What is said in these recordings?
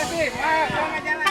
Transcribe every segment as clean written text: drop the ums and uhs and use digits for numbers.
kasih. Wah, selamat jalan.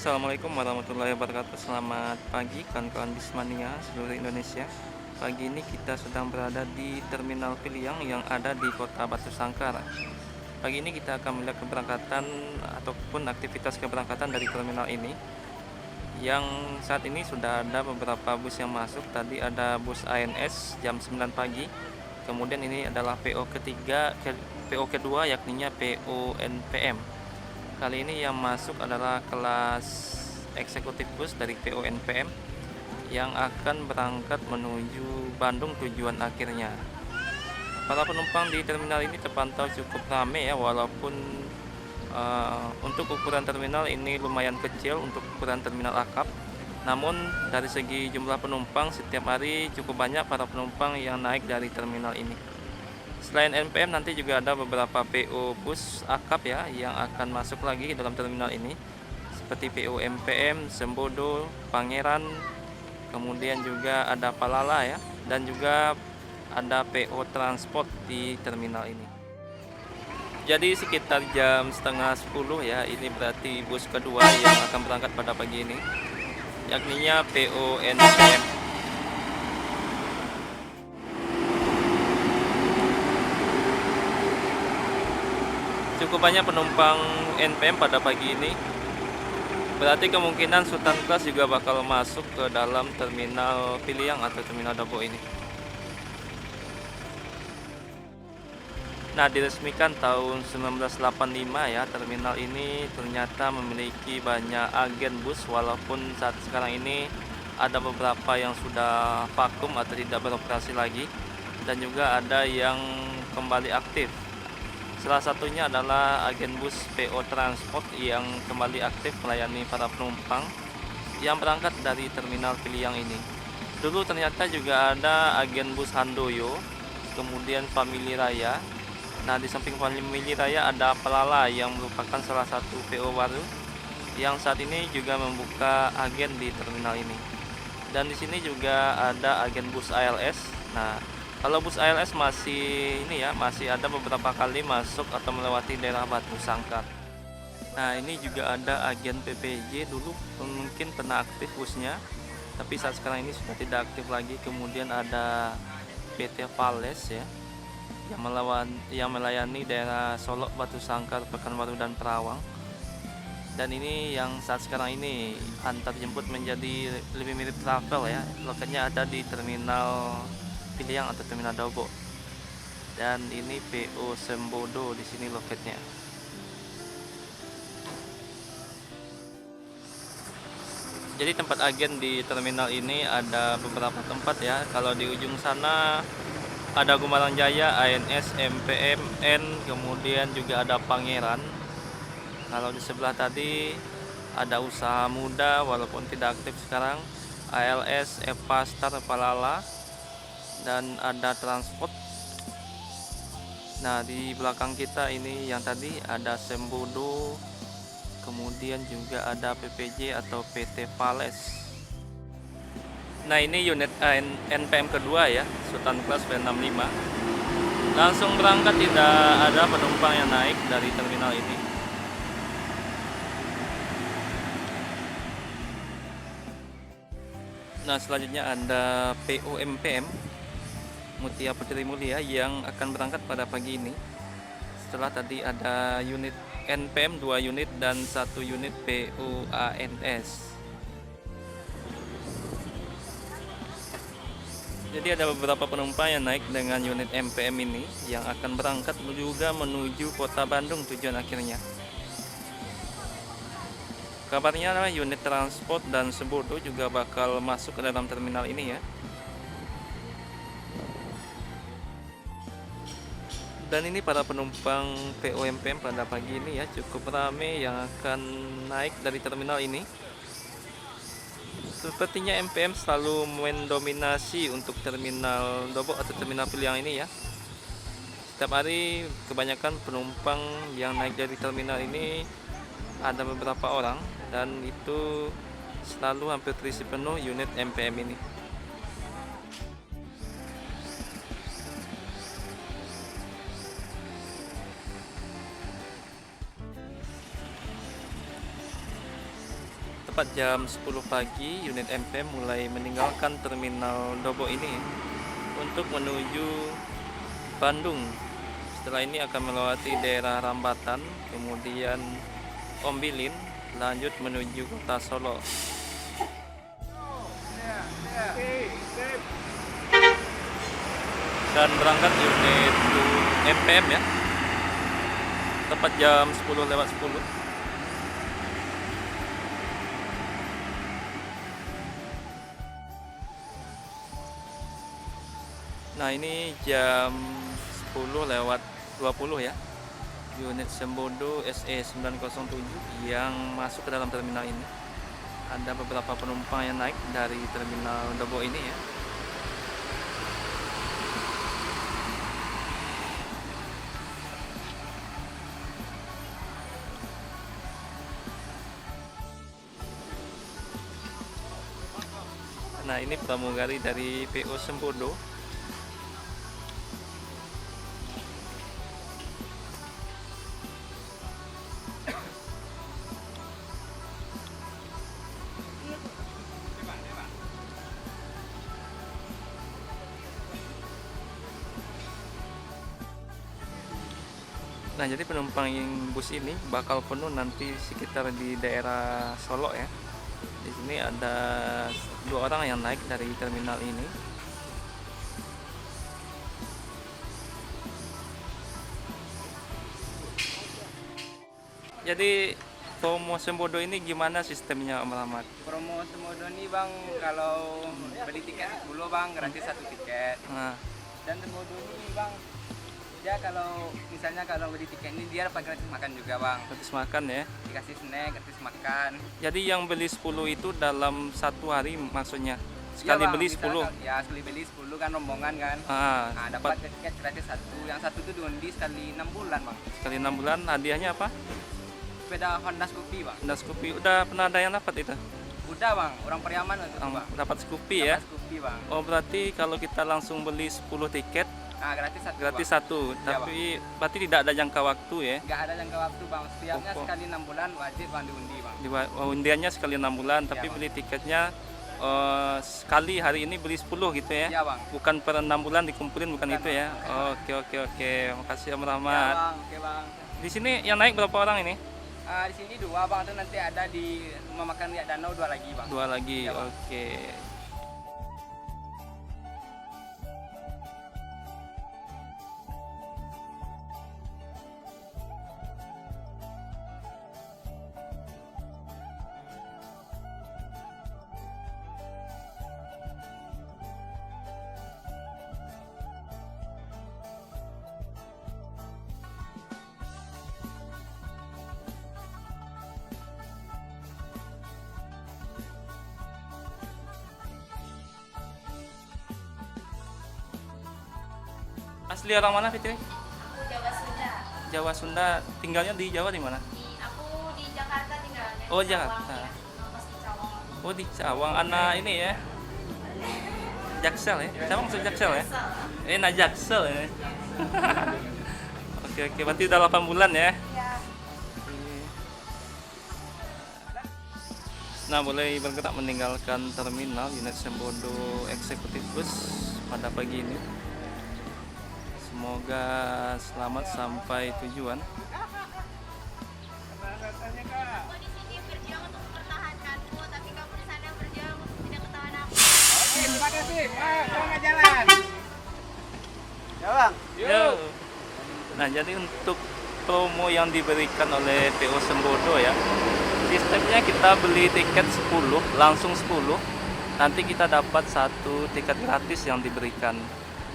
Assalamualaikum warahmatullahi wabarakatuh. Selamat pagi kawan-kawan Bismania seluruh Indonesia. Pagi ini kita sedang berada di Terminal Piliang yang ada di Kota Batu Sangkar. Pagi ini kita akan melihat keberangkatan ataupun aktivitas keberangkatan dari terminal ini. Yang saat ini sudah ada beberapa bus yang masuk. Tadi ada bus ANS jam 9 pagi. Kemudian ini adalah PO kedua yakninya PO NPM. Kali ini yang masuk adalah kelas eksekutif bus dari PO NPM yang akan berangkat menuju Bandung tujuan akhirnya. Para penumpang di terminal ini terpantau cukup ramai ya, walaupun untuk ukuran terminal ini lumayan kecil untuk ukuran terminal akap. Namun dari segi jumlah penumpang setiap hari cukup banyak para penumpang yang naik dari terminal ini. Selain NPM nanti juga ada beberapa PO bus akap ya yang akan masuk lagi ke dalam terminal ini, seperti PO MPM, Sembodo, Pangeran, kemudian juga ada Palala ya, dan juga ada PO Transport di terminal ini. Jadi sekitar jam setengah 10 ya, ini berarti bus kedua yang akan berangkat pada pagi ini, yakninya PO NPM. Cukup banyak penumpang NPM pada pagi ini. Berarti kemungkinan Sultan Class juga bakal masuk ke dalam terminal Piliang atau terminal Dago ini. Nah, diresmikan tahun 1985 ya, terminal ini ternyata memiliki banyak agen bus, walaupun saat sekarang ini ada beberapa yang sudah vakum atau tidak beroperasi lagi, dan juga ada yang kembali aktif. Salah satunya adalah agen bus PO Transport yang kembali aktif melayani para penumpang yang berangkat dari terminal Piliang ini. Dulu ternyata juga ada agen bus Handoyo, kemudian Family Raya. Nah, di samping Family Raya ada Palala yang merupakan salah satu PO baru yang saat ini juga membuka agen di terminal ini. Dan di sini juga ada agen bus ALS. Nah, kalau bus ALS masih ada beberapa kali masuk atau melewati daerah Batu Sangkar. Nah, ini juga ada agen PPJ, dulu mungkin pernah aktif busnya, tapi saat sekarang ini sudah tidak aktif lagi. Kemudian ada PT Vales ya, yang melayani daerah Solok, Batu Sangkar, Pekanbaru dan Perawang. Dan ini yang saat sekarang ini antar jemput menjadi lebih mirip travel ya. Lokasinya ada di terminal Piliang atau terminal Dago. Dan ini PO Sembodo di sini loketnya. Jadi tempat agen di terminal ini ada beberapa tempat ya. Kalau di ujung sana ada Gumarang Jaya, ANS, MPM, N, kemudian juga ada Pangeran. Kalau di sebelah tadi ada Usaha Muda walaupun tidak aktif sekarang, ALS, Eva Star, Palala, dan ada Transport. Nah, di belakang kita ini yang tadi ada Sembodo, kemudian juga ada PPJ atau PT Vales. Nah, ini unit NPM kedua ya, Sultan Class V65. Langsung berangkat, tidak ada penumpang yang naik dari terminal ini. Nah, selanjutnya ada PO MPM Mutia Putri Mulia yang akan berangkat pada pagi ini. Setelah tadi ada unit NPM 2 unit dan 1 unit PO ANS. Jadi ada beberapa penumpang yang naik dengan unit MPM ini yang akan berangkat juga menuju kota Bandung tujuan akhirnya. Kabarnya unit transport dan Sembodo juga bakal masuk ke dalam terminal ini ya. Dan ini para penumpang PO MPM pada pagi ini ya, cukup ramai yang akan naik dari terminal ini. Sepertinya MPM selalu mendominasi untuk terminal Dobok atau terminal Piliang ini ya. Setiap hari kebanyakan penumpang yang naik dari terminal ini ada beberapa orang, dan itu selalu hampir terisi penuh unit MPM ini. Tepat jam 10 pagi, unit MPM mulai meninggalkan terminal Dobok ini untuk menuju Bandung. Setelah ini akan melewati daerah Rambatan, kemudian Ombilin, lanjut menuju kota Solo. Dan berangkat unit MPM ya, tepat jam 10:10. Nah ini jam 10:20 ya, unit Sembodo SE907 yang masuk ke dalam terminal ini. Ada beberapa penumpang yang naik dari terminal Dobok ini ya. Nah ini pramugari dari PO Sembodo. Nah jadi penumpang yang bus ini bakal penuh nanti sekitar di daerah Solo ya. Di sini ada 2 orang yang naik dari terminal ini. Jadi promo Sembodo ini gimana sistemnya Om Rahmat? Promo Sembodo ini bang, kalau beli tiket 10 bang, gratis 1 tiket. Nah, Dan Sembodo ini bang, dia kalau misalnya kalau beli tiket ini dia dapat gratis makan juga bang. gratis makan ya. Dikasih snack, gratis makan. Jadi yang beli 10 itu dalam 1 hari maksudnya? Sekali Iya, bang, beli misalnya 10? Ya sekali beli 10 kan rombongan kan. Nah, dapat tiket gratis 1. Yang 1 itu diundi sekali 6 bulan bang. Sekali 6 bulan hadiahnya apa? Sepeda Honda Scoopy bang. Honda Scoopy. Udah pernah ada yang dapat itu? Udah bang, orang Periaman itu bang. Dapat Scoopy ya? Dapat Scoopy bang. Oh berarti kalau kita langsung beli 10 tiket Nah, gratis 1 gratis bang. 1, Iya, tapi berarti tidak ada jangka waktu ya? Nggak ada jangka waktu bang, setiapnya Pokok. sekali 6 bulan wajib bang diundi bang. Undiannya sekali 6 bulan, tapi Bang. beli tiketnya sekali hari ini beli 10 gitu ya? Iya bang. Bukan per 6 bulan dikumpulin, bukan Bukan, itu ya? Bang. Oke. Makasih Om Ya Rahmat. bang, oke bang. Di sini yang naik berapa orang ini? Di sini 2 bang, tuh nanti ada di rumah makan Riak Danau 2 lagi bang. 2 lagi, Ya, Bang. oke. Asli orang mana Fitri? Aku Jawa Sunda. Jawa Sunda. Tinggalnya di Jawa di mana? Aku di Jakarta tinggalnya. Oh, Di Jakarta. Cawang, ya. Kampus di Cawang. Oh di Cawang, anak ini ya. Jaksel ya? Cawang maksud Jaksel ya? Nah Jaksel ya. Oke, berarti udah 8 bulan ya. Ya. Nah, boleh bergerak meninggalkan terminal unit Sembodo Eksekutif Bus pada pagi ini. Semoga selamat sampai tujuan. Aku di sini berjuang untuk mempertahankanmu, tapi kamu di sana berjuang untuk tidak ketahuan aku. Terima kasih Sip, selamat jalan. Ya bang. Yo. Nah, jadi untuk promo yang diberikan oleh PO Sembodo ya, sistemnya kita beli tiket 10, langsung 10, nanti kita dapat satu tiket gratis yang diberikan.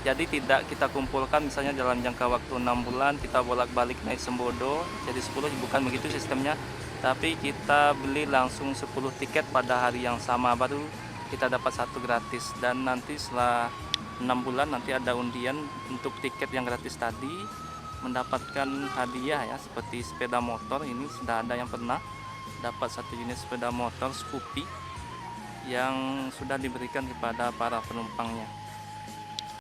Jadi tidak kita kumpulkan misalnya dalam jangka waktu 6 bulan kita bolak-balik naik Sembodo jadi 10, bukan begitu sistemnya, tapi kita beli langsung 10 tiket pada hari yang sama baru kita dapat satu gratis. Dan nanti setelah 6 bulan nanti ada undian untuk tiket yang gratis tadi mendapatkan hadiah ya, seperti sepeda motor. Ini sudah ada yang pernah dapat satu unit sepeda motor Scoopy yang sudah diberikan kepada para penumpangnya.